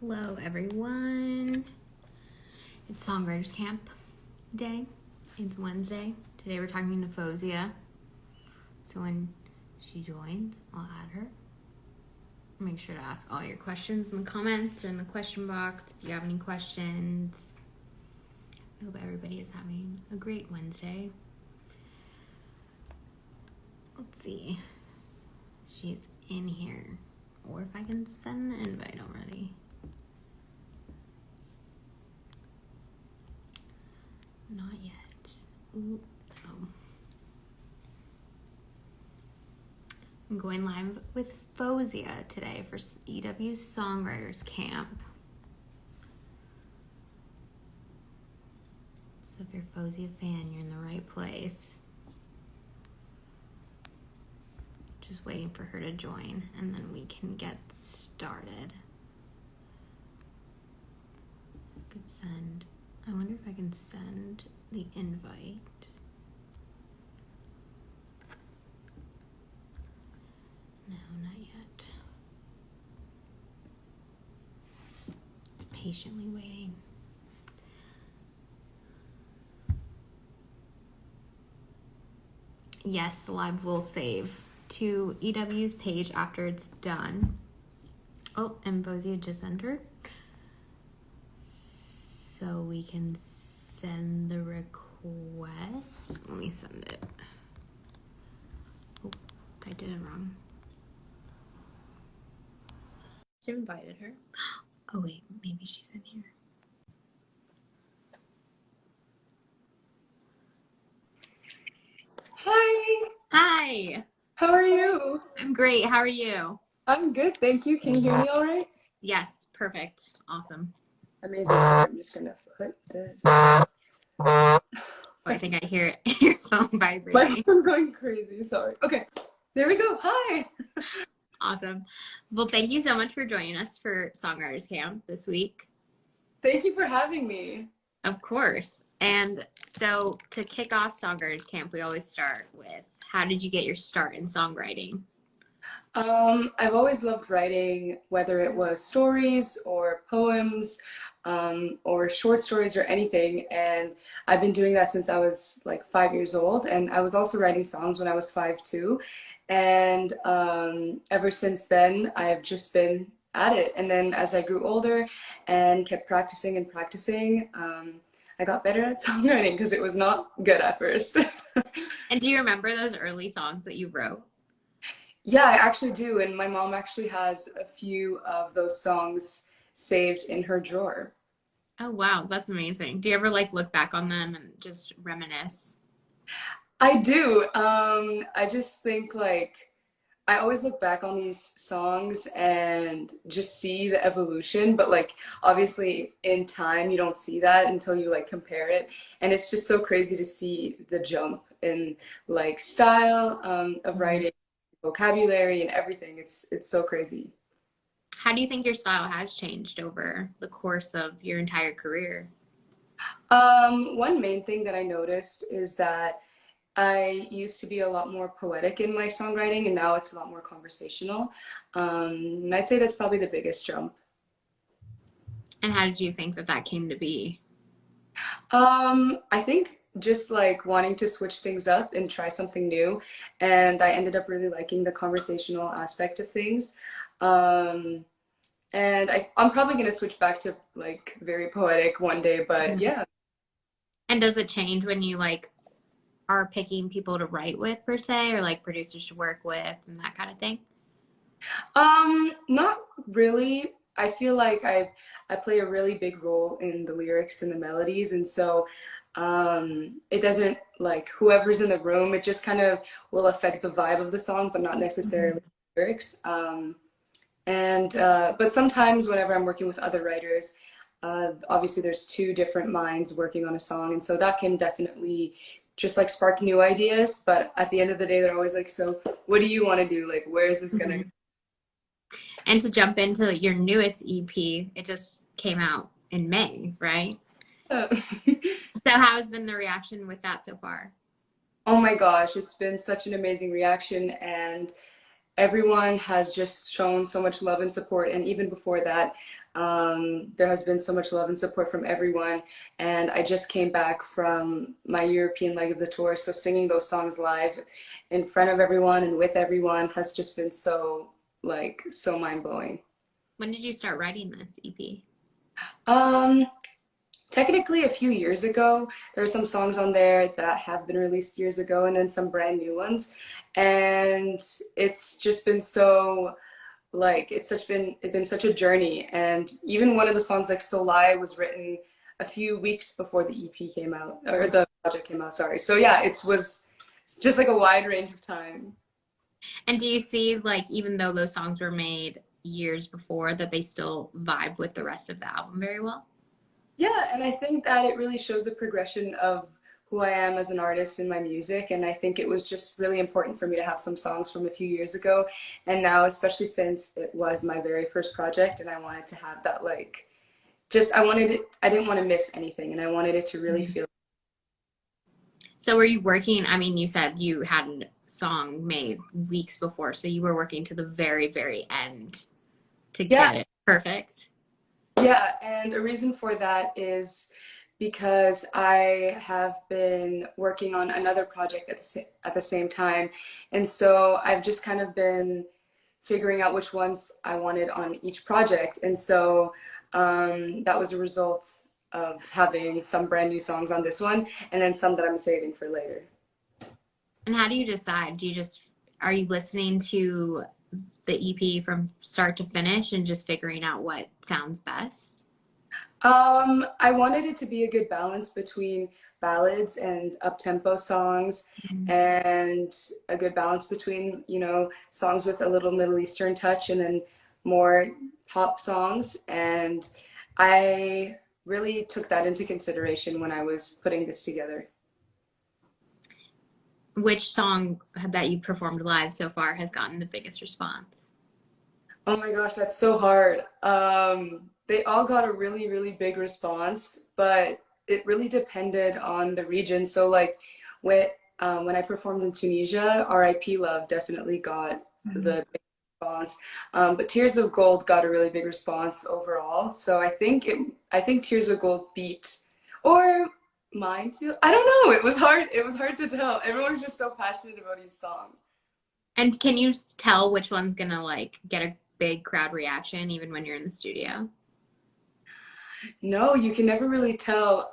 Hello everyone. It's Songwriters Camp day. It's Wednesday. Today we're talking to Faouzia. So when she joins, I'll add her. Make sure to ask all your questions in the comments or in the question box if you have any questions. I hope everybody is having a great Wednesday. Let's see. She's in here. Or if I can send the invite already. Not yet. Ooh, oh. I'm going live with Faouzia today for EW's Songwriters Camp. So if you're a Faouzia fan, you're in the right place. Just waiting for her to join, and then we can get started. I could send... I wonder if I can send the invite. No, not yet. Patiently waiting. Yes, the live will save to EW's page after it's done. Oh, and Faouzia just entered. So we can send the request. Let me send it. Oh, typed it in wrong. Just invited her. Oh wait, maybe she's in here. Hi. Hi. How are you? I'm great. How are you? I'm good, thank you. Can you hear me all right? Yes, perfect. Awesome. Amazing. So I'm just gonna put this. Oh, I think I hear your phone vibrating. My phone's going crazy. Sorry. Okay. There we go. Hi. Awesome. Well, thank you so much for joining us for Songwriters Camp this week. Thank you for having me. Of course. And so to kick off Songwriters Camp, we always start with, how did you get your start in songwriting? I've always loved writing, whether it was stories or poems, or short stories or anything. And I've been doing that since I was like 5 years old. And I was also writing songs when I was 5 too. And ever since then, I've just been at it. And then as I grew older and kept practicing and practicing, I got better at songwriting because it was not good at first. And do you remember those early songs that you wrote? Yeah, I actually do. And my mom actually has a few of those songs saved in her drawer. Oh, wow. That's amazing. Do you ever like look back on them and just reminisce? I do. I just think like I always look back on these songs and just see the evolution, but like obviously in time you don't see that until you like compare it, and it's just so crazy to see the jump in like style of writing, vocabulary, and everything. It's so crazy. How do you think your style has changed over the course of your entire career? One main thing that I noticed is that I used to be a lot more poetic in my songwriting, and now it's a lot more conversational. And I'd say that's probably the biggest jump. And how did you think that that came to be? I think just like wanting to switch things up and try something new, and I ended up really liking the conversational aspect of things. And I'm probably gonna switch back to like very poetic one day, but yeah. And does it change when you like are picking people to write with per se, or like producers to work with and that kind of thing? Not really. I feel like I play a really big role in the lyrics and the melodies, and so it doesn't like whoever's in the room, it just kind of will affect the vibe of the song, but not necessarily the lyrics. But sometimes whenever I'm working with other writers, obviously there's two different minds working on a song, and so that can definitely just like spark new ideas. But at the end of the day, they're always like, so what do you want to do? Like, where is this gonna go? And to jump into your newest EP, it just came out in May, right? So how has been the reaction with that so far? Oh my gosh, it's been such an amazing reaction, and everyone has just shown so much love and support. And even before that, There has been so much love and support from everyone, and I just came back from my European leg of the tour, so singing those songs live in front of everyone and with everyone has just been so, like, so mind-blowing. When did you start writing this EP? Um, Technically, a few years ago, there are some songs on there that have been released years ago, and then some brand new ones. And it's just been so, like, it's been such a journey. And even one of the songs, like Solie, was written a few weeks before the EP came out, or the project came out, sorry. So yeah, it's just like a wide range of time. And do you see, like, even though those songs were made years before, that they still vibe with the rest of the album very well? Yeah, and I think that it really shows the progression of who I am as an artist in my music. And I think it was just really important for me to have some songs from a few years ago. And now, especially since it was my very first project, and I wanted to have that, like, just, I wanted it, I didn't want to miss anything, and I wanted it to really feel. So were you working, I mean, you said you had a song made weeks before, so you were working to the very, very end to Yeah, get it perfect? yeah, and a reason for that is because I have been working on another project at the same time. And so I've just kind of been figuring out which ones I wanted on each project. And so that was a result of having some brand new songs on this one, and then some that I'm saving for later. And how do you decide? Are you listening to the EP from start to finish and just figuring out what sounds best? I wanted it to be a good balance between ballads and up-tempo songs, and a good balance between, you know, songs with a little Middle Eastern touch and then more pop songs. And I really took that into consideration when I was putting this together. Which song that you performed live so far has gotten the biggest response? Oh my gosh, that's so hard. They all got a really, really big response, but it really depended on the region. So like when I performed in Tunisia, R.I.P. Love definitely got the big response. But Tears of Gold got a really big response overall. So I think Tears of Gold beat, or Minefield. I don't know. It was hard. It was hard to tell. Everyone was just so passionate about each song. And can you tell which one's gonna like get a big crowd reaction even when you're in the studio? No, you can never really tell.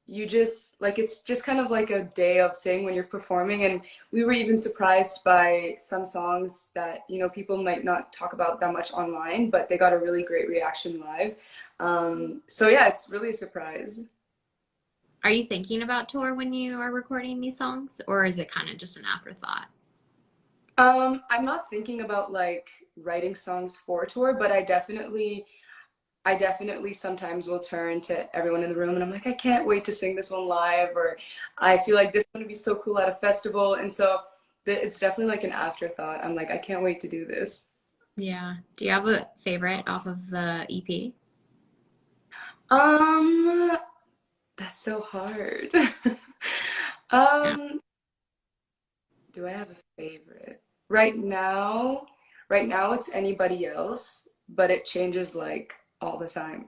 You just, like, it's just kind of like a day of thing when you're performing. And we were even surprised by some songs that, you know, people might not talk about that much online, but they got a really great reaction live. So yeah, it's really a surprise. Are you thinking about tour when you are recording these songs, or is it kind of just an afterthought? I'm not thinking about like writing songs for tour, but I definitely sometimes will turn to everyone in the room and I'm like, I can't wait to sing this one live, or I feel like this is going to be so cool at a festival. And so it's definitely like an afterthought. I'm like, I can't wait to do this. Yeah. Do you have a favorite off of the EP? Um, that's so hard. Yeah. Um, do I have a favorite? Right now, right now it's Anybody Else, but it changes like all the time.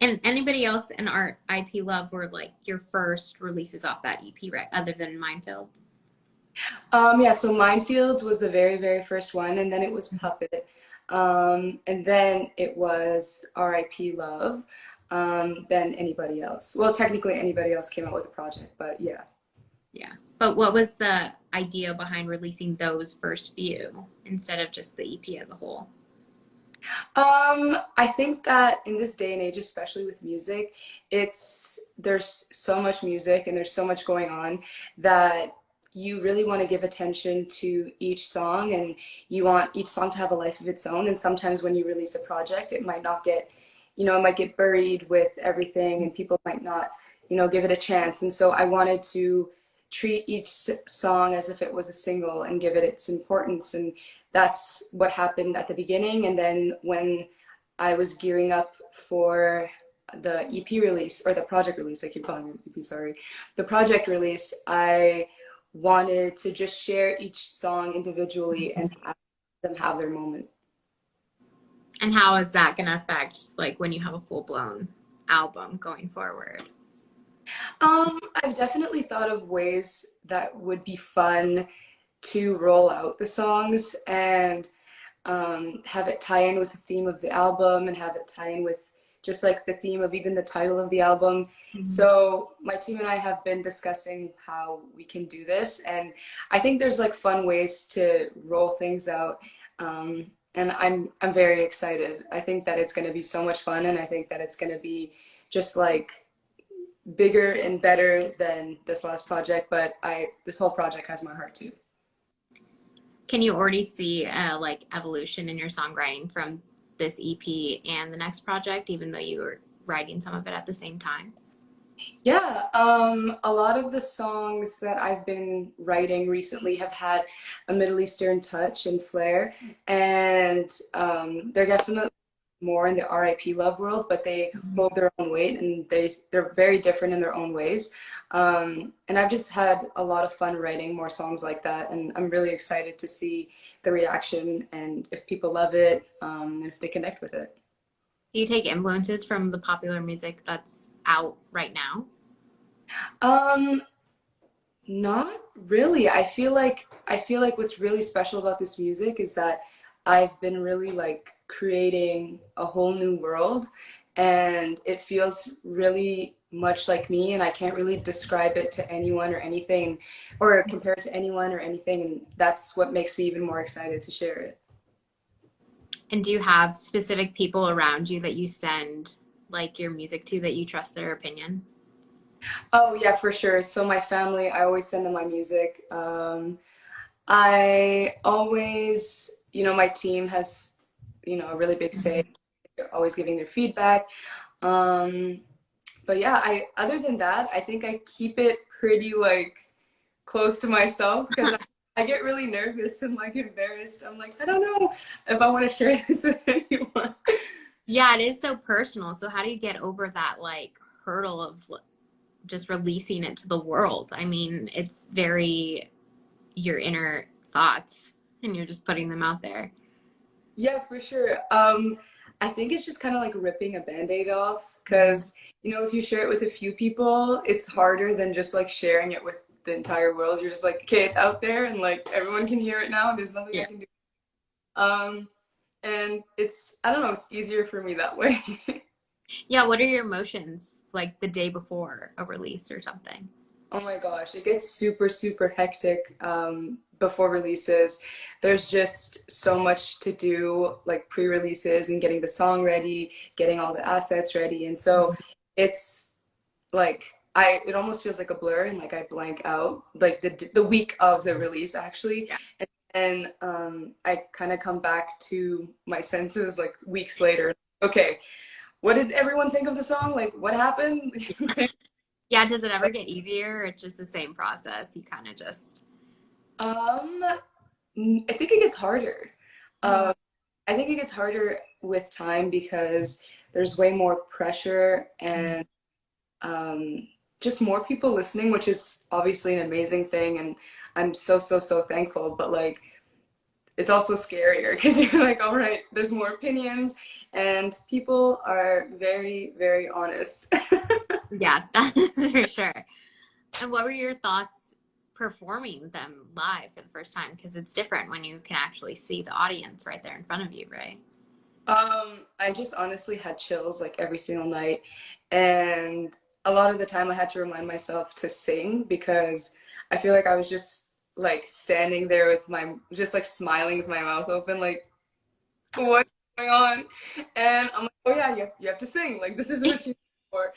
And anybody else in R.I.P. Love were like your first releases off that EP, right? Other than Minefields? Yeah, so Minefields was the very, very first one, and then it was Puppet. And then it was R.I.P. Love. Then Anybody Else. Well, technically Anybody Else came out with a project, but yeah. Yeah. But what was the idea behind releasing those first few instead of just the EP as a whole? I think that in this day and age, especially with music, there's so much music and there's so much going on that you really want to give attention to each song, and you want each song to have a life of its own. And sometimes when you release a project, it might not get, you know, it might get buried with everything and people might not, you know, give it a chance. And so I wanted to treat each song as if it was a single and give it its importance. And that's what happened at the beginning. And then when I was gearing up for the EP release, or the project release, I keep calling it EP, sorry, the project release, I wanted to just share each song individually and have them have their moment. And how is that going to affect like when you have a full-blown album going forward? I've definitely thought of ways that would be fun to roll out the songs and have it tie in with the theme of the album and have it tie in with just like the theme of even the title of the album. Mhm. So my team and I have been discussing how we can do this, and I think there's like fun ways to roll things out. And I'm very excited. I think that it's going to be so much fun, and I think that it's going to be just like bigger and better than this last project. But I this whole project has my heart too. Can you already see like evolution in your songwriting from this EP and the next project, even though you were writing some of it at the same time? Yeah, a lot of the songs that I've been writing recently have had a Middle Eastern touch and flair, and they're definitely more in the R.I.P. love world, but they hold their own weight and they're very different in their own ways. And I've just had a lot of fun writing more songs like that, and I'm really excited to see the reaction and if people love it, and if they connect with it. Do you take influences from the popular music that's out right now? Um, Not really. I feel like what's really special about this music is that I've been really like creating a whole new world, and it feels really much like me, and I can't really describe it to anyone or anything or compare it to anyone or anything, and that's what makes me even more excited to share it. And do you have specific people around you that you send like your music to that you trust their opinion? Oh yeah, for sure. So my family, I always send them my music. I always, my team has, a really big say. They're always giving their feedback. Um, but yeah, other than that, I think I keep it pretty like close to myself because I get really nervous and like embarrassed. I'm like, I don't know if I want to share this with anyone. Yeah, it is so personal. So how do you get over that like hurdle of just releasing it to the world? I mean, it's very your inner thoughts and you're just putting them out there. Yeah, for sure. I think it's just kind of like ripping a band-aid off because, if you share it with a few people, it's harder than just like sharing it with the entire world. You're just like, okay, it's out there and like everyone can hear it now and there's nothing I Yeah. can do. Um, and I don't know, it's easier for me that way. Yeah, what are your emotions like the day before a release or something? Oh my gosh, it gets super, super hectic before releases. There's just so much to do, like pre-releases and getting the song ready, getting all the assets ready. And so it's like it almost feels like a blur and like I blank out like the week of the release actually. Yeah. And then I kind of come back to my senses like weeks later. Okay, what did everyone think of the song? Like what happened? Yeah, does it ever get easier or it's just the same process? You kind of just Um, I think it gets harder. Um, I think it gets harder with time because there's way more pressure and just more people listening, which is obviously an amazing thing. And I'm so, so, so thankful. But like, it's also scarier because you're like, all right, there's more opinions, and people are very, very honest. yeah, that's for sure. And what were your thoughts performing them live for the first time? Because it's different when you can actually see the audience right there in front of you, right? I just honestly had chills like every single night. And a lot of the time I had to remind myself to sing because I feel like I was just like standing there with just like smiling with my mouth open, like, what's going on? And I'm like, oh yeah, you have to sing. Like, this is what you're for.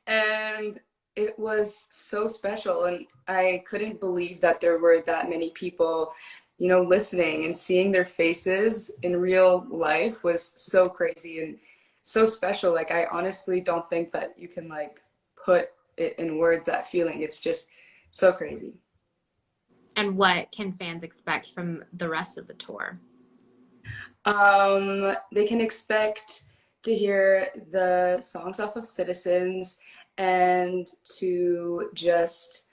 And it was so special. And I couldn't believe that there were that many people, listening and seeing their faces in real life was so crazy and so special. Like, I honestly don't think that you can like put it in words, that feeling. It's just so crazy. And what can fans expect from the rest of the tour? They can expect to hear the songs off of Citizens and to just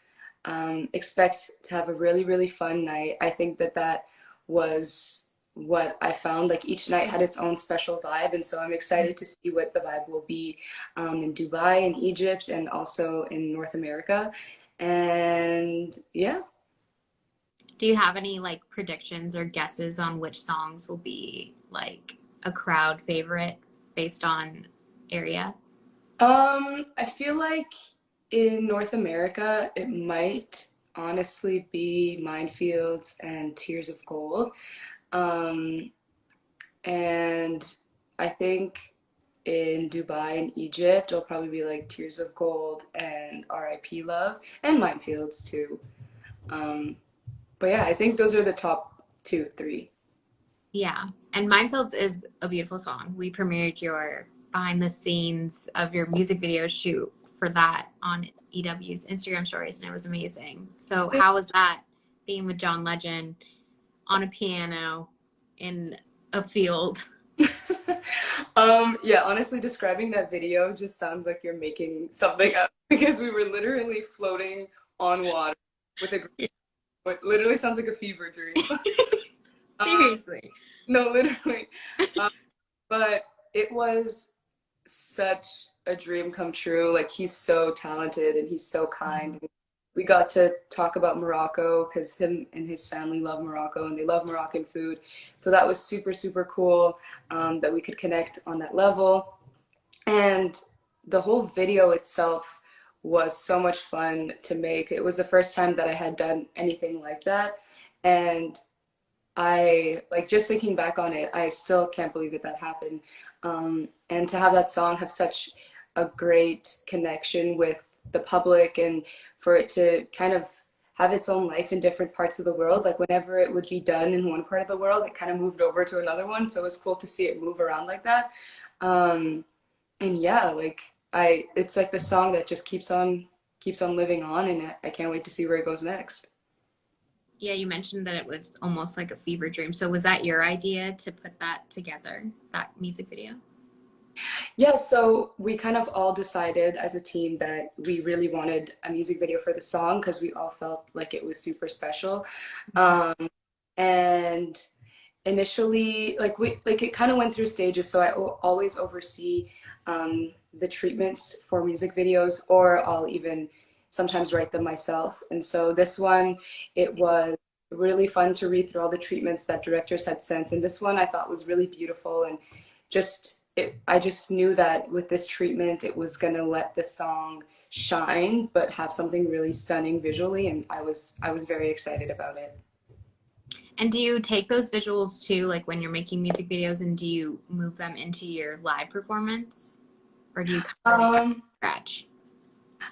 expect to have a really, really fun night. I think that was what I found. Like each night had its own special vibe, and so I'm excited to see what the vibe will be in Dubai, in Egypt, and also in North America. And yeah. Do you have any like predictions or guesses on which songs will be like a crowd favorite based on area? I feel like in North America, it might honestly be Minefields and Tears of Gold. Um, and I think in Dubai and Egypt, it'll probably be like Tears of Gold and R.I.P. Love and Minefields too. Um, but yeah, I think those are the top two, three. Yeah. And Minefields is a beautiful song. We premiered your behind the scenes of your music video shoot for that on EW's Instagram stories, and it was amazing. So how was that being with John Legend on a piano in a field? Yeah, honestly, describing that video just sounds like you're making something up because we were literally floating on water with a, what literally sounds like a fever dream. Seriously. No, literally. Um, but it was such a dream come true. Like he's so talented and he's so kind. We got to talk about Morocco because him and his family love Morocco and they love Moroccan food. So that was super, super cool that we could connect on that level. And the whole video itself was so much fun to make. It was the first time that I had done anything like that. And I like just thinking back on it, I still can't believe that that happened. And to have that song have such a great connection with the public and for it to kind of have its own life in different parts of the world. Like whenever it would be done in one part of the world, it kind of moved over to another one. So it was cool to see it move around like that. And yeah, like it's like the song that just keeps on living on, and I can't wait to see where it goes next. Yeah, you mentioned that it was almost like a fever dream. So was that your idea to put that together, that music video? Yeah, so we kind of all decided as a team that we really wanted a music video for the song because we all felt like it was super special. And initially, like we like it kind of went through stages. So always oversee the treatments for music videos, or I'll even sometimes write them myself. And so this one, it was really fun to read through all the treatments that directors had sent. And this one I thought was really beautiful and just I just knew that with this treatment, it was gonna let the song shine, but have something really stunning visually. And I was very excited about it. And do you take those visuals too, like when you're making music videos, and do you move them into your live performance? Or do you come from scratch?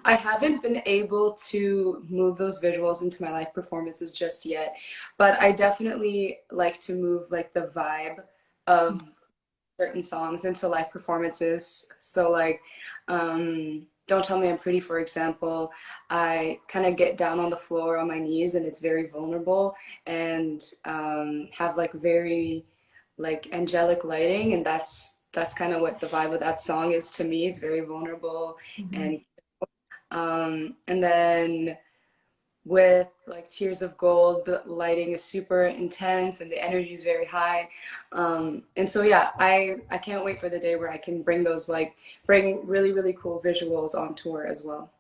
I haven't been able to move those visuals into my live performances just yet, but I definitely like to move like the vibe of certain songs into live performances. So like Don't Tell Me I'm Pretty, for example, I kind of get down on the floor on my knees and it's very vulnerable and have like very like angelic lighting, and that's kind of what the vibe of that song is to me. It's very vulnerable. And then with like Tears of Gold, the lighting is super intense and the energy is very high. And so yeah, I can't wait for the day where I can bring those like bring really, really cool visuals on tour as well.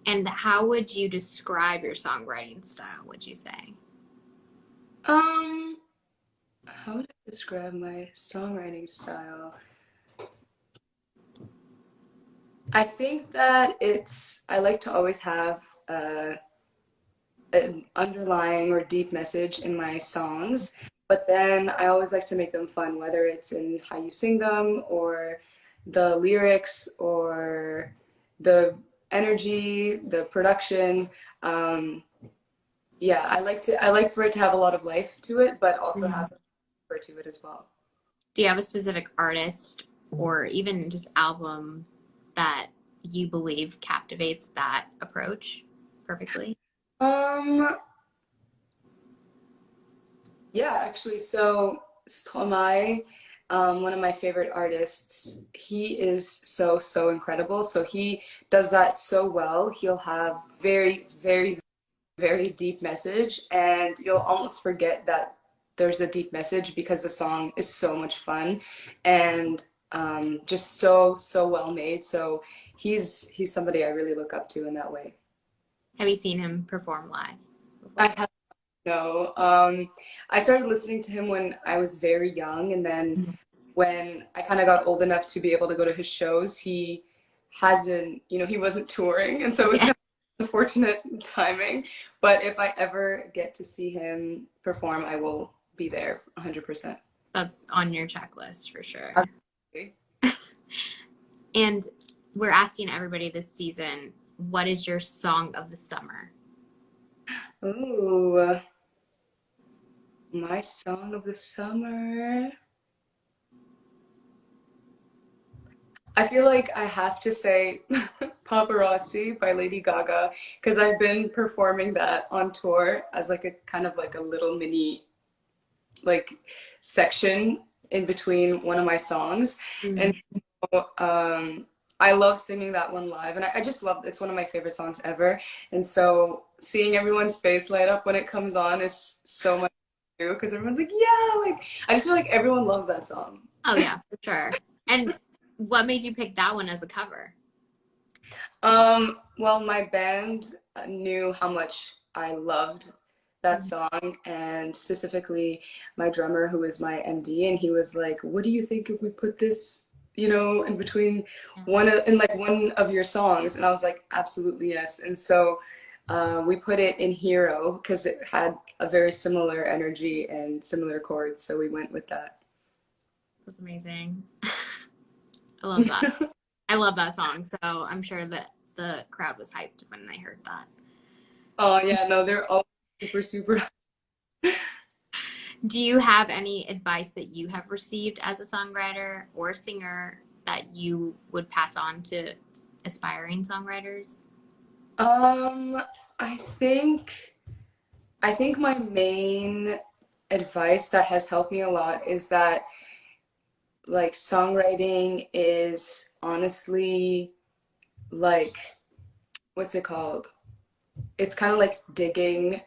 And how would you describe your songwriting style, would you say? How would I describe my songwriting style? I think that I like to always have an underlying or deep message in my songs, but then I always like to make them fun, whether it's in how you sing them or the lyrics or the energy, the production. Yeah, I like for it to have a lot of life to it, but also have a to it as well. Do you have a specific artist or even just album that you believe captivates that approach perfectly? Yeah, actually, so Stromae, one of my favorite artists, he is so, so incredible. So he does that so well. He'll have very, very, very deep message, and you'll almost forget that there's a deep message because the song is so much fun and just so well made. So he's somebody I really look up to in that way. Have you seen him perform live before? I have no. I started listening to him when I was very young, and then when I kind of got old enough to be able to go to his shows, he hasn't, he wasn't touring, and so it was kind of unfortunate timing. But if I ever get to see him perform, I will be there 100%. That's on your checklist for sure. Okay. And we're asking everybody this season, what is your song of the summer? Ooh, my song of the summer. I feel like I have to say Paparazzi by Lady Gaga because I've been performing that on tour as like a kind of like a little mini like section in between one of my songs. And I love singing that one live, and I just love it's one of my favorite songs ever. And so seeing everyone's face light up when it comes on is so much too because everyone's like, yeah, like I just feel like everyone loves that song. Oh yeah, for sure. And what made you pick that one as a cover? Well, my band knew how much I loved that song, and specifically my drummer, who was my MD, and he was like, "What do you think if we put this, in between one of your songs?" And I was like, "Absolutely yes." And so we put it in Hero because it had a very similar energy and similar chords, so we went with that. That's amazing. I love that. I love that song, so I'm sure that the crowd was hyped when they heard that. Oh yeah, no, they're all super. Do you have any advice that you have received as a songwriter or singer that you would pass on to aspiring songwriters? I think my main advice that has helped me a lot is that like songwriting is honestly like what's it called? It's kind of like digging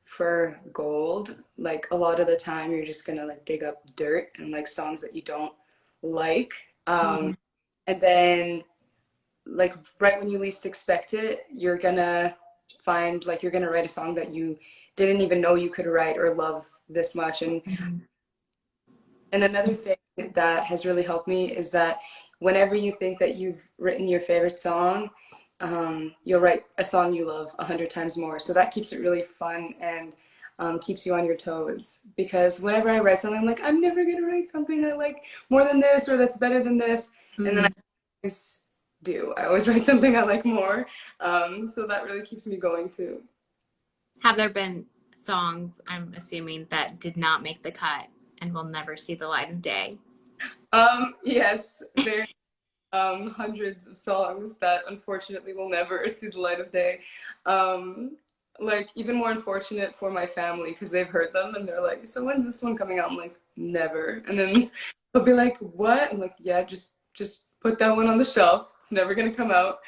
for gold. Like a lot of the time you're just gonna like dig up dirt and like songs that you don't like. And then like right when you least expect it, you're gonna find like you're gonna write a song that you didn't even know you could write or love this much. And another thing that has really helped me is that whenever you think that you've written your favorite song, you'll write a song you love 100 times more. So that keeps it really fun and keeps you on your toes. Because whenever I write something, I'm like, I'm never gonna write something I like more than this or that's better than this. And then I always do. I always write something I like more. So that really keeps me going too. Have there been songs, I'm assuming, that did not make the cut and will never see the light of day? Yes, there's hundreds of songs that unfortunately will never see the light of day. Like even more unfortunate for my family because they've heard them and they're like, so when's this one coming out? I'm like, never. And then they'll be like, what? I'm like, yeah, just put that one on the shelf. It's never gonna come out.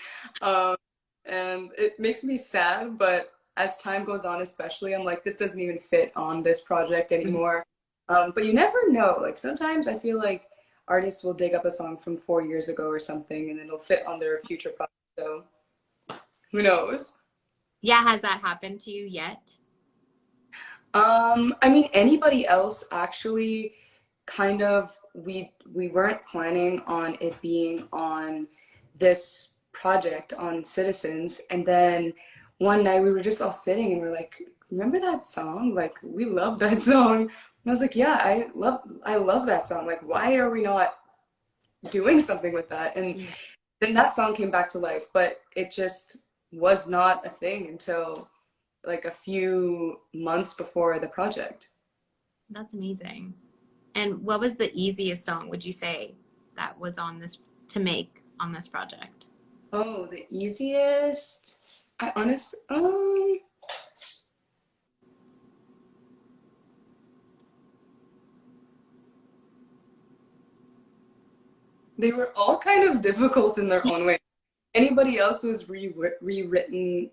And it makes me sad, but as time goes on, especially, I'm like, this doesn't even fit on this project anymore. But you never know. Like sometimes I feel like artists will dig up a song from 4 years ago or something, and it'll fit on their future project. So who knows? Yeah, has that happened to you yet? I mean, anybody else actually kind of we weren't planning on it being on this project on Citizens, and then one night we were just all sitting and we're like, remember that song? Like we love that song. And I was like, yeah, I love that song. Like why are we not doing something with that? And then that song came back to life, but it just was not a thing until like a few months before the project. That's amazing. And what was the easiest song, would you say, that was on this to make on this project? Oh, the easiest? I honestly, they were all kind of difficult in their own way. Anybody else was rewritten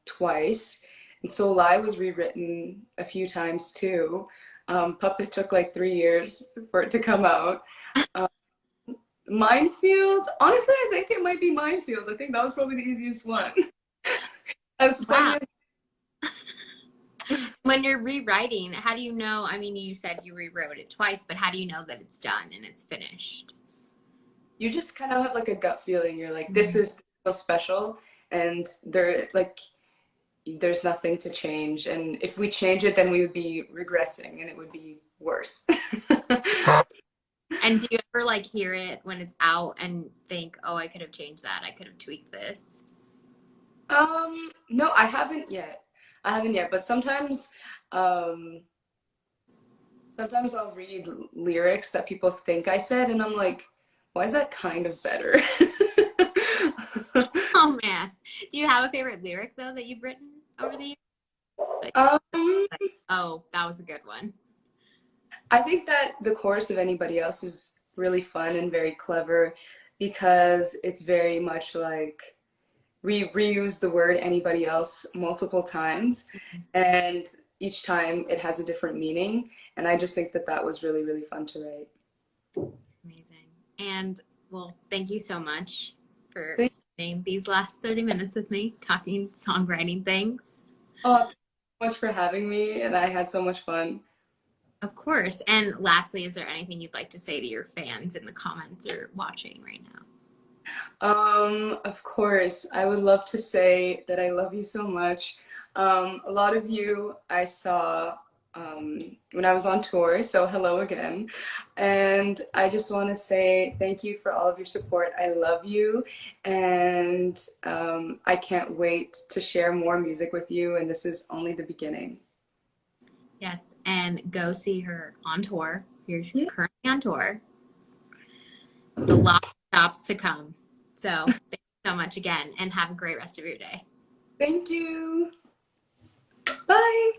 twice. And Solie was rewritten a few times too. Puppet took like 3 years for it to come out. Um, Minefields, honestly, I think it might be Minefields. I think that was probably the easiest one. As funny Wow. as When you're rewriting, how do you know? I mean, you said you rewrote it twice, but how do you know that it's done and it's finished? you just kind of have like a gut feeling. You're like, this is so special, and there's nothing to change. And if we change it, then we would be regressing, and it would be worse. And do you ever like hear it when it's out and think, oh, I could have changed that. I could have tweaked this. No, I haven't yet. But um, sometimes I'll read lyrics that people think I said, and I'm like, why is that kind of better? Oh man. Do you have a favorite lyric though that you've written over the years? Like, Um, oh, that was a good one. I think that the chorus of Anybody Else is really fun and very clever because it's very much like we reuse the word anybody else multiple times, and each time it has a different meaning. And I just think that that was really, really fun to write. Amazing. And well, thank you so much for Thank spending these last 30 minutes with me talking songwriting things. Oh, thank you so much for having me, and I had so much fun. Of course. And lastly, is there anything you'd like to say to your fans in the comments or watching right now? Of course, I would love to say that I love you so much. A lot of you I saw when I was on tour, so hello again. And I just want to say thank you for all of your support. I love you, and I can't wait to share more music with you, and this is only the beginning. Yes. And go see her on tour. You're Yeah. currently on tour. A lot of stops to come. So thank you so much again, and have a great rest of your day. Thank you. Bye.